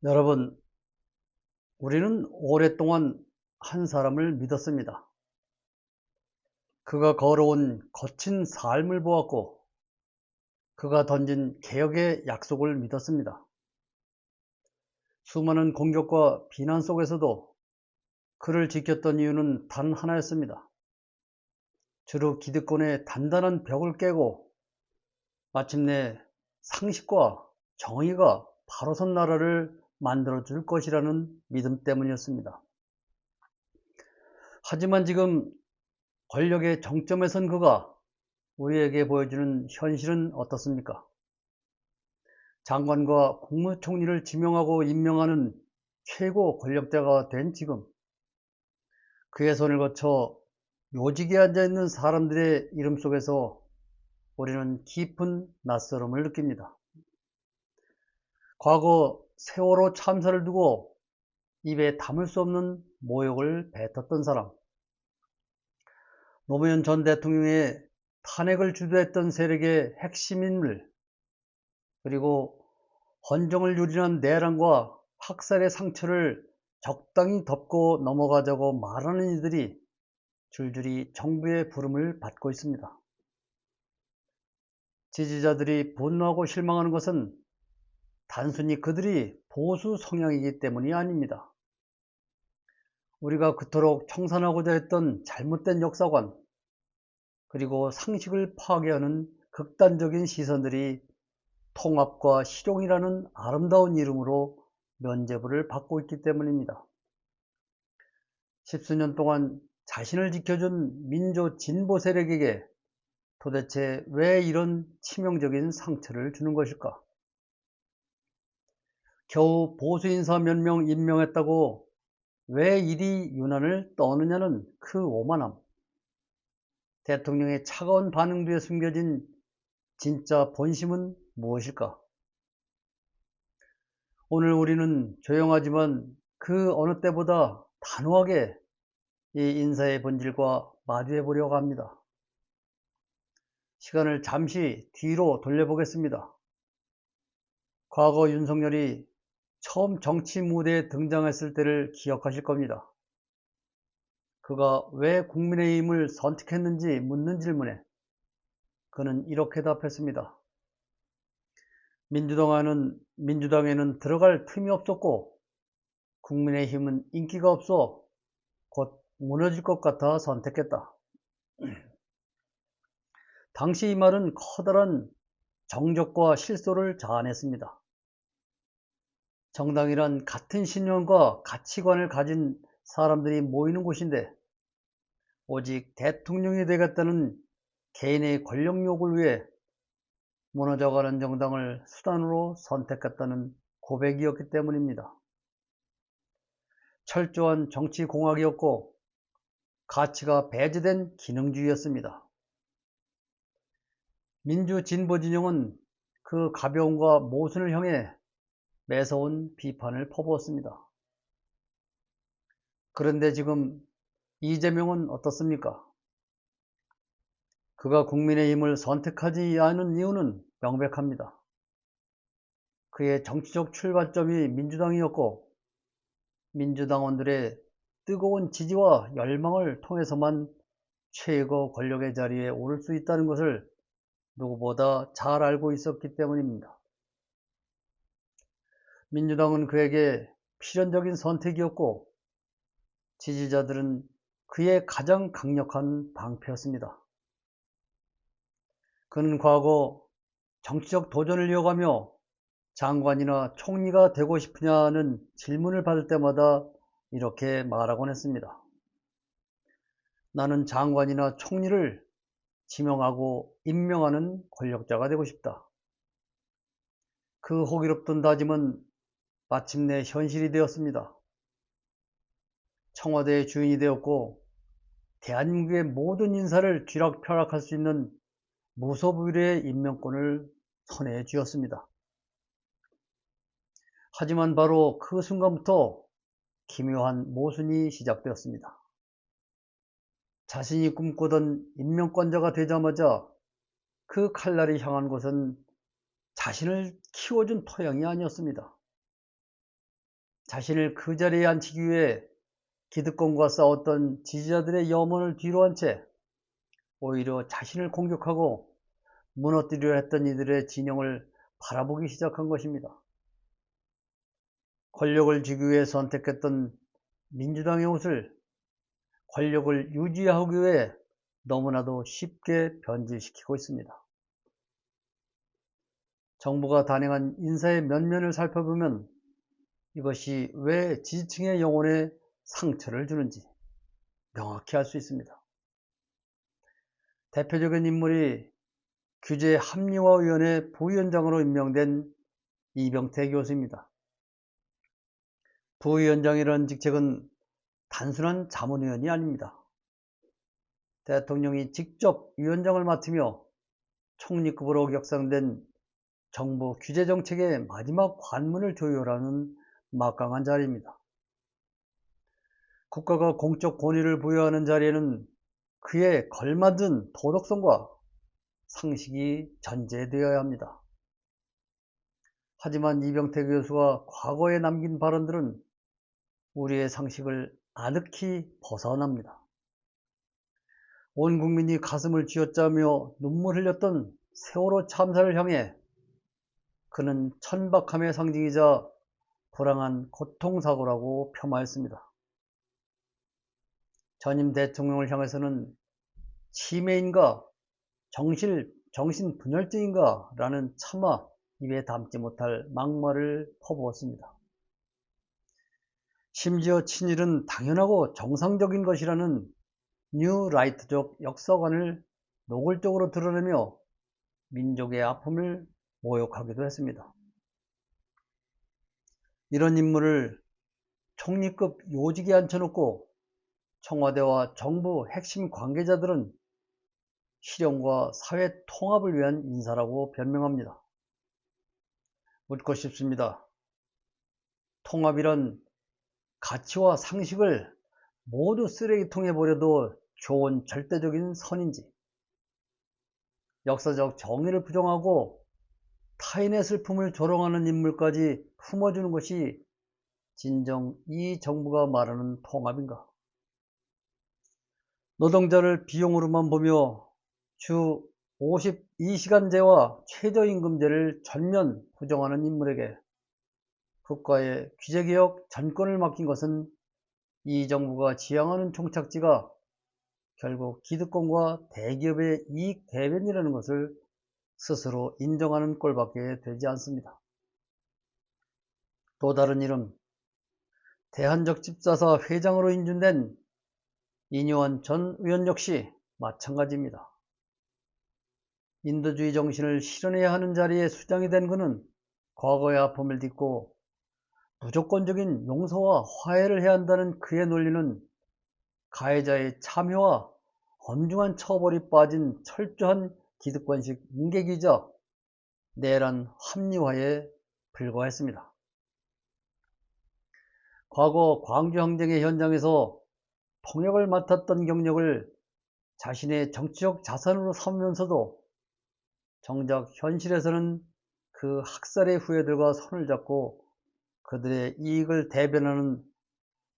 여러분, 우리는 오랫동안 한 사람을 믿었습니다. 그가 걸어온 거친 삶을 보았고, 그가 던진 개혁의 약속을 믿었습니다. 수많은 공격과 비난 속에서도 그를 지켰던 이유는 단 하나였습니다. 주로 기득권의 단단한 벽을 깨고 마침내 상식과 정의가 바로 선 나라를 만들어줄 것이라는 믿음 때문이었습니다. 하지만 지금 권력의 정점에 선 그가 우리에게 보여주는 현실은 어떻습니까? 장관과 국무총리를 지명하고 임명하는 최고 권력자가 된 지금, 그의 손을 거쳐 요직에 앉아있는 사람들의 이름 속에서 우리는 깊은 낯설음을 느낍니다. 과거 세월호 참사를 두고 입에 담을 수 없는 모욕을 뱉었던 사람, 노무현 전 대통령의 탄핵을 주도했던 세력의 핵심 인물, 그리고 헌정을 유린한 내란과 학살의 상처를 적당히 덮고 넘어가자고 말하는 이들이 줄줄이 정부의 부름을 받고 있습니다. 지지자들이 분노하고 실망하는 것은 단순히 그들이 보수 성향이기 때문이 아닙니다. 우리가 그토록 청산하고자 했던 잘못된 역사관, 그리고 상식을 파괴하는 극단적인 시선들이 통합과 실용이라는 아름다운 이름으로 면죄부를 받고 있기 때문입니다. 십수년 동안 자신을 지켜준 민주 진보 세력에게 도대체 왜 이런 치명적인 상처를 주는 것일까? 겨우 보수 인사 몇 명 임명했다고 왜 이리 유난을 떠느냐는 그 오만함. 대통령의 차가운 반응 뒤에 숨겨진 진짜 본심은 무엇일까? 오늘 우리는 조용하지만 그 어느 때보다 단호하게 이 인사의 본질과 마주해 보려고 합니다. 시간을 잠시 뒤로 돌려보겠습니다. 과거 윤석열이 처음 정치 무대에 등장했을 때를 기억하실 겁니다. 그가 왜 국민의힘을 선택했는지 묻는 질문에 그는 이렇게 답했습니다. 민주당에는 들어갈 틈이 없었고 국민의힘은 인기가 없어 곧 무너질 것 같아 선택했다. 당시 이 말은 커다란 정적과 실소를 자아냈습니다. 정당이란 같은 신념과 가치관을 가진 사람들이 모이는 곳인데 오직 대통령이 되겠다는 개인의 권력 욕을 위해 무너져가는 정당을 수단으로 선택했다는 고백이었기 때문입니다. 철저한 정치공학이었고 가치가 배제된 기능주의였습니다. 민주진보 진영은 그 가벼움과 모순을 향해 매서운 비판을 퍼부었습니다. 그런데 지금 이재명은 어떻습니까? 그가 국민의힘을 선택하지 않은 이유는 명백합니다. 그의 정치적 출발점이 민주당이었고 민주당원들의 뜨거운 지지와 열망을 통해서만 최고 권력의 자리에 오를 수 있다는 것을 누구보다 잘 알고 있었기 때문입니다. 민주당은 그에게 필연적인 선택이었고 지지자들은 그의 가장 강력한 방패였습니다. 그는 과거 정치적 도전을 이어가며 장관이나 총리가 되고 싶으냐는 질문을 받을 때마다 이렇게 말하곤 했습니다. 나는 장관이나 총리를 지명하고 임명하는 권력자가 되고 싶다. 그 호기롭던 다짐은 마침내 현실이 되었습니다. 청와대의 주인이 되었고 대한민국의 모든 인사를 쥐락펴락할 수 있는 무소불위의 임명권을 손에 쥐었습니다. 하지만 바로 그 순간부터 기묘한 모순이 시작되었습니다. 자신이 꿈꾸던 임명권자가 되자마자 그 칼날이 향한 곳은 자신을 키워준 토양이 아니었습니다. 자신을 그 자리에 앉히기 위해 기득권과 싸웠던 지지자들의 염원을 뒤로 한 채 오히려 자신을 공격하고 무너뜨리려 했던 이들의 진영을 바라보기 시작한 것입니다. 권력을 쥐기 위해 선택했던 민주당의 옷을 권력을 유지하기 위해 너무나도 쉽게 변질시키고 있습니다. 정부가 단행한 인사의 면면을 살펴보면 이것이 왜 지지층의 영혼에 상처를 주는지 명확히 알 수 있습니다. 대표적인 인물이 규제합리화위원회 부위원장으로 임명된 이병태 교수입니다. 부위원장이라는 직책은 단순한 자문위원이 아닙니다. 대통령이 직접 위원장을 맡으며 총리급으로 격상된 정부 규제정책의 마지막 관문을 조율하는 막강한 자리입니다. 국가가 공적 권위를 부여하는 자리에는 그에 걸맞은 도덕성과 상식이 전제되어야 합니다. 하지만 이병태 교수가 과거에 남긴 발언들은 우리의 상식을 아득히 벗어납니다. 온 국민이 가슴을 쥐어짜며 눈물 흘렸던 세월호 참사를 향해 그는 천박함의 상징이자 불행한 고통사고라고 폄하했습니다. 전임 대통령을 향해서는 치매인가 정신분열증인가 라는 차마 입에 담지 못할 막말을 퍼부었습니다. 심지어 친일은 당연하고 정상적인 것이라는 뉴라이트적 역사관을 노골적으로 드러내며 민족의 아픔을 모욕하기도 했습니다. 이런 인물을 총리급 요직에 앉혀놓고 청와대와 정부 핵심 관계자들은 실용과 사회 통합을 위한 인사라고 변명합니다. 묻고 싶습니다. 통합이란 가치와 상식을 모두 쓰레기통에 버려도 좋은 절대적인 선인지, 역사적 정의를 부정하고 타인의 슬픔을 조롱하는 인물까지 품어주는 것이 진정 이 정부가 말하는 통합인가? 노동자를 비용으로만 보며 주 52시간제와 최저임금제를 전면 부정하는 인물에게 국가의 규제개혁 전권을 맡긴 것은 이 정부가 지향하는 종착지가 결국 기득권과 대기업의 이익 대변이라는 것을 스스로 인정하는 꼴밖에 되지 않습니다. 또 다른 이름, 대한적집사사 회장으로 인준된 이뇨한 전 의원 역시 마찬가지입니다. 인도주의 정신을 실현해야 하는 자리에 수장이 된 그는 과거의 아픔을 딛고 무조건적인 용서와 화해를 해야 한다는 그의 논리는 가해자의 참여와 엄중한 처벌이 빠진 철저한 기득권식 인계기자 내란 합리화에 불과했습니다. 과거 광주항쟁의 현장에서 통역을 맡았던 경력을 자신의 정치적 자산으로 삼으면서도 정작 현실에서는 그 학살의 후예들과 손을 잡고 그들의 이익을 대변하는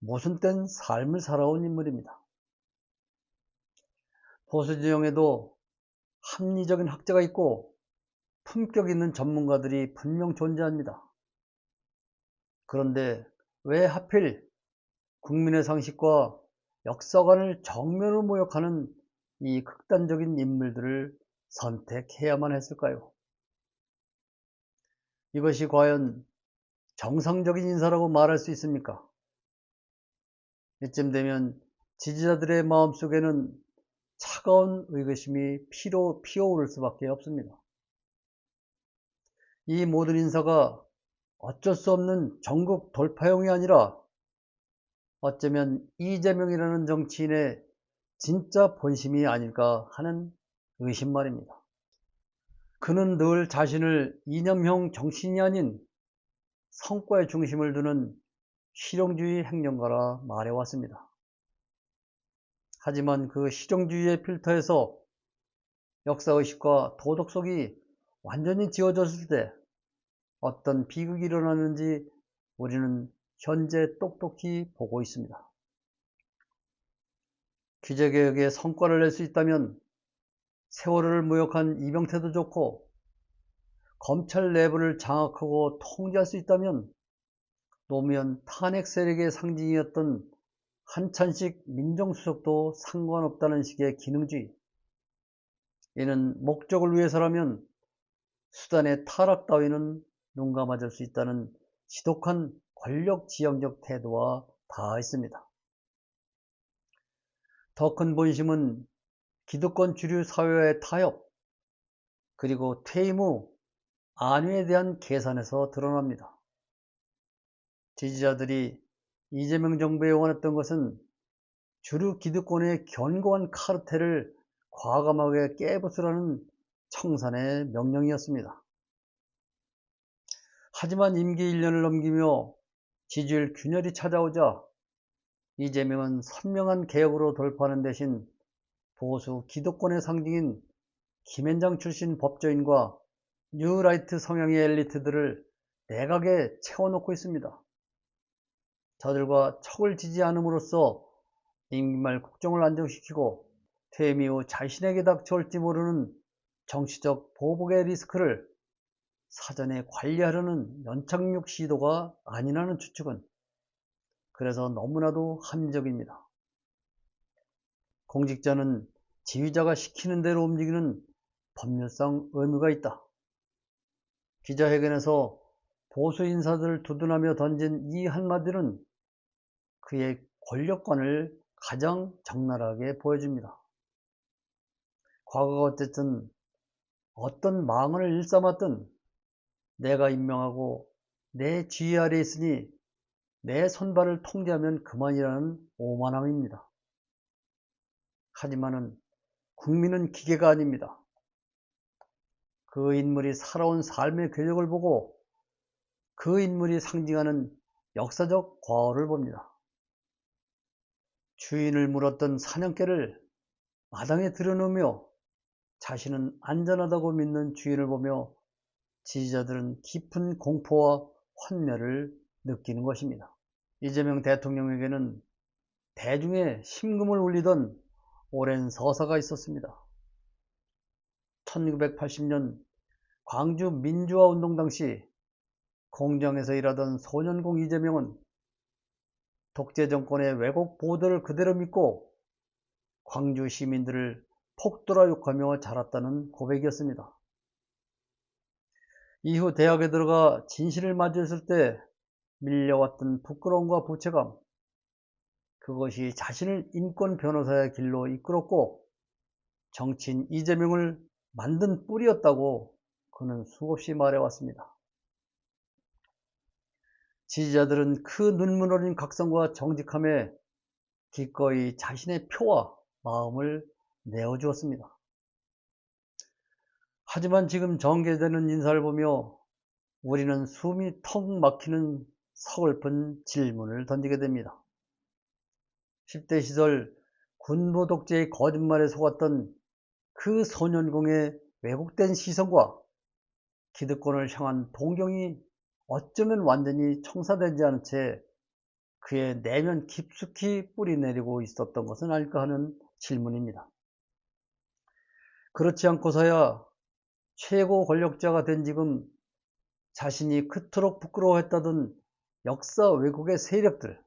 모순된 삶을 살아온 인물입니다. 보수진영에도 합리적인 학자가 있고 품격 있는 전문가들이 분명 존재합니다. 그런데 왜 하필 국민의 상식과 역사관을 정면으로 모욕하는 이 극단적인 인물들을 선택해야만 했을까요? 이것이 과연 정상적인 인사라고 말할 수 있습니까? 이쯤 되면 지지자들의 마음속에는 차가운 의구심이 피어오를 수밖에 없습니다. 이 모든 인사가 어쩔 수 없는 전국 돌파용이 아니라 어쩌면 이재명이라는 정치인의 진짜 본심이 아닐까 하는 의심 말입니다. 그는 늘 자신을 이념형 정치인이 아닌 성과에 중심을 두는 실용주의 행정가라 말해왔습니다. 하지만 그 실용주의의 필터에서 역사의식과 도덕성이 완전히 지워졌을 때 어떤 비극이 일어나는지 우리는 현재 똑똑히 보고 있습니다. 기재개혁에 성과를 낼 수 있다면 세월호를 무역한 이병태도 좋고, 검찰 내부를 장악하고 통제할 수 있다면 노무현 탄핵 세력의 상징이었던 한찬식 민정수석도 상관없다는 식의 기능주의. 이는 목적을 위해서라면 수단의 타락 따위는 눈 감아줄 수 있다는 지독한 권력지향적 태도와 닿아있습니다. 더 큰 본심은 기득권 주류 사회와의 타협, 그리고 퇴임 후 안위에 대한 계산에서 드러납니다. 지지자들이 이재명 정부에 원했던 것은 주류 기득권의 견고한 카르텔을 과감하게 깨부수라는 청산의 명령이었습니다. 하지만 임기 1년을 넘기며 지지율 균열이 찾아오자 이재명은 선명한 개혁으로 돌파하는 대신 보수 기득권의 상징인 김앤장 출신 법조인과 뉴라이트 성향의 엘리트들을 내각에 채워놓고 있습니다. 저들과 척을 지지 않음으로써 임기 말 국정을 안정시키고 퇴임 이후 자신에게 닥쳐올지 모르는 정치적 보복의 리스크를 사전에 관리하려는 연착륙 시도가 아니라는 추측은 그래서 너무나도 합리적입니다. 공직자는 지휘자가 시키는 대로 움직이는 법률상 의무가 있다. 기자회견에서 보수 인사들을 두둔하며 던진 이 한마디는 그의 권력관을 가장 적나라하게 보여줍니다. 과거가 어쨌든 어떤 망언을 일삼았든 내가 임명하고 내 지휘 아래 있으니 내 손발을 통제하면 그만이라는 오만함입니다. 하지만은 국민은 기계가 아닙니다. 그 인물이 살아온 삶의 궤적을 보고 그 인물이 상징하는 역사적 과오를 봅니다. 주인을 물었던 사냥개를 마당에 들여놓으며 자신은 안전하다고 믿는 주인을 보며 지지자들은 깊은 공포와 환멸을 느끼는 것입니다. 이재명 대통령에게는 대중의 심금을 울리던 오랜 서사가 있었습니다. 1980년 광주 민주화운동 당시 공장에서 일하던 소년공 이재명은 독재 정권의 왜곡 보도를 그대로 믿고 광주 시민들을 폭도라 욕하며 자랐다는 고백이었습니다. 이후 대학에 들어가 진실을 마주했을 때 밀려왔던 부끄러움과 부채감, 그것이 자신을 인권 변호사의 길로 이끌었고 정치인 이재명을 만든 뿌리였다고 그는 수없이 말해왔습니다. 지지자들은 그 눈물 어린 각성과 정직함에 기꺼이 자신의 표와 마음을 내어주었습니다. 하지만 지금 전개되는 인사를 보며 우리는 숨이 턱 막히는 서글픈 질문을 던지게 됩니다. 10대 시절 군부 독재의 거짓말에 속았던 그 소년공의 왜곡된 시선과 기득권을 향한 동경이 어쩌면 완전히 청사되지 않은 채 그의 내면 깊숙이 뿌리내리고 있었던 것은 아닐까 하는 질문입니다. 그렇지 않고서야 최고 권력자가 된 지금 자신이 그토록 부끄러워했다던 역사 왜곡의 세력들,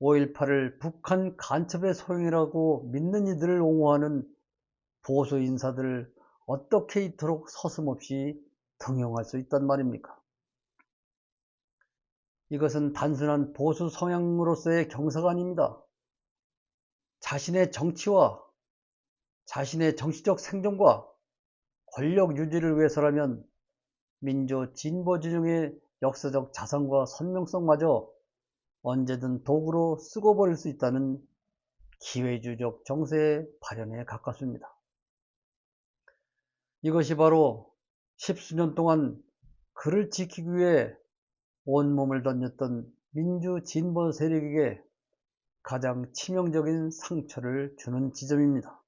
5.18을 북한 간첩의 소행이라고 믿는 이들을 옹호하는 보수 인사들을 어떻게 이토록 서슴없이 등용할 수 있단 말입니까? 이것은 단순한 보수 성향으로서의 경사가 아닙니다. 자신의 정치와 자신의 정치적 생존과 권력 유지를 위해서라면 민주 진보 진영의 역사적 자산과 선명성마저 언제든 도구로 쓰고 버릴 수 있다는 기회주의적 정세의 발현에 가깝습니다. 이것이 바로 십수년 동안 그를 지키기 위해 온몸을 던졌던 민주 진보 세력에게 가장 치명적인 상처를 주는 지점입니다.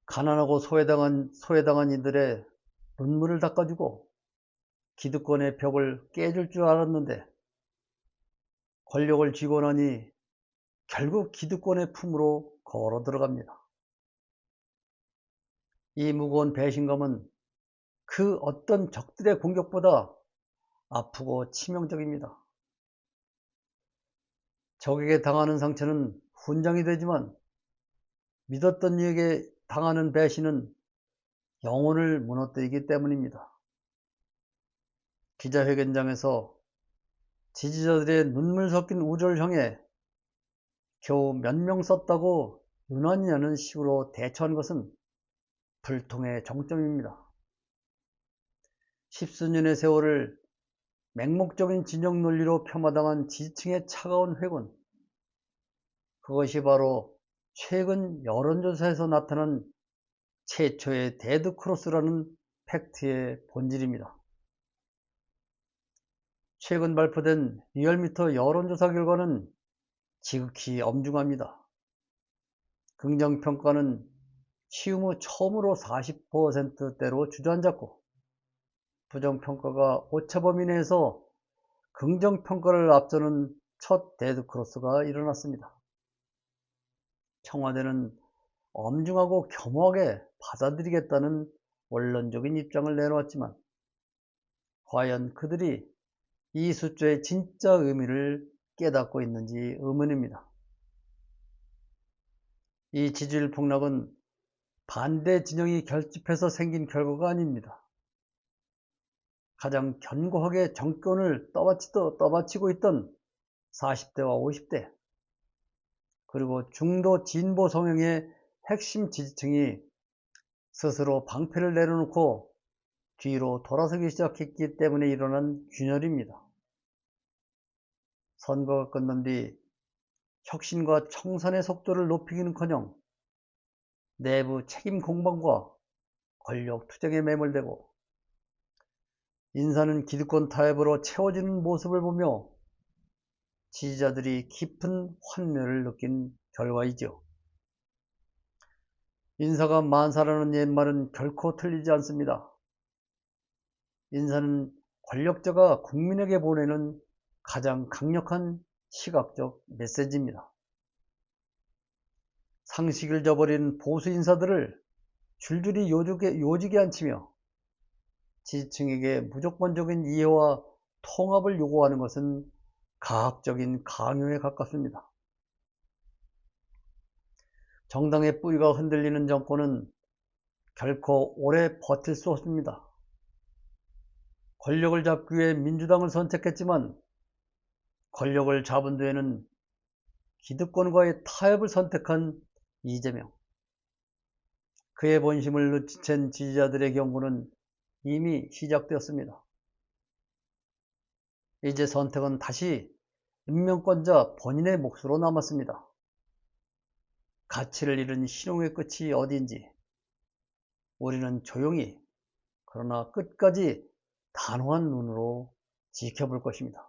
가난하고 소외당한 이들의 눈물을 닦아주고 기득권의 벽을 깨줄 줄 알았는데 권력을 쥐고 나니 결국 기득권의 품으로 걸어 들어갑니다. 이 무거운 배신감은 그 어떤 적들의 공격보다 아프고 치명적입니다. 적에게 당하는 상처는 훈장이 되지만 믿었던 이에게 당하는 배신은 영혼을 무너뜨리기 때문입니다. 기자회견장에서 지지자들의 눈물 섞인 우절을 향해 겨우 몇 명 썼다고 유난히 하는 식으로 대처한 것은 불통의 정점입니다. 십수년의 세월을 맹목적인 진영 논리로 폄하당한 지지층의 차가운 회군, 그것이 바로 최근 여론조사에서 나타난 최초의 데드크로스라는 팩트의 본질입니다. 최근 발표된 리얼미터 여론조사 결과는 지극히 엄중합니다. 긍정평가는 취임 후 처음으로 40%대로 주저앉았고 부정평가가 오차범위 내에서 긍정평가를 앞서는 첫 데드크로스가 일어났습니다. 청와대는 엄중하고 겸허하게 받아들이겠다는 원론적인 입장을 내놓았지만 과연 그들이 이 숫자의 진짜 의미를 깨닫고 있는지 의문입니다. 이 지지율 폭락은 반대 진영이 결집해서 생긴 결과가 아닙니다. 가장 견고하게 정권을 떠받치고 있던 40대와 50대, 그리고 중도 진보 성향의 핵심 지지층이 스스로 방패를 내려놓고 뒤로 돌아서기 시작했기 때문에 일어난 균열입니다. 선거가 끝난 뒤 혁신과 청산의 속도를 높이기는커녕 내부 책임 공방과 권력 투쟁에 매몰되고 인사는 기득권 타협으로 채워지는 모습을 보며 지지자들이 깊은 환멸을 느낀 결과이죠. 인사가 만사라는 옛말은 결코 틀리지 않습니다. 인사는 권력자가 국민에게 보내는 가장 강력한 시각적 메시지입니다. 상식을 저버린 보수 인사들을 줄줄이 요직에 앉히며 지지층에게 무조건적인 이해와 통합을 요구하는 것은 가학적인 강요에 가깝습니다. 정당의 뿌리가 흔들리는 정권은 결코 오래 버틸 수 없습니다. 권력을 잡기 위해 민주당을 선택했지만 권력을 잡은 뒤에는 기득권과의 타협을 선택한 이재명. 그의 본심을 눈치챈 지지자들의 경고는 이미 시작되었습니다. 이제 선택은 다시 임명권자 본인의 몫으로 남았습니다. 가치를 잃은 신용의 끝이 어디인지 우리는 조용히 그러나 끝까지 단호한 눈으로 지켜볼 것입니다.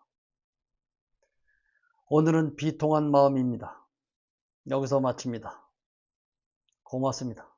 오늘은 비통한 마음입니다. 여기서 마칩니다. 고맙습니다.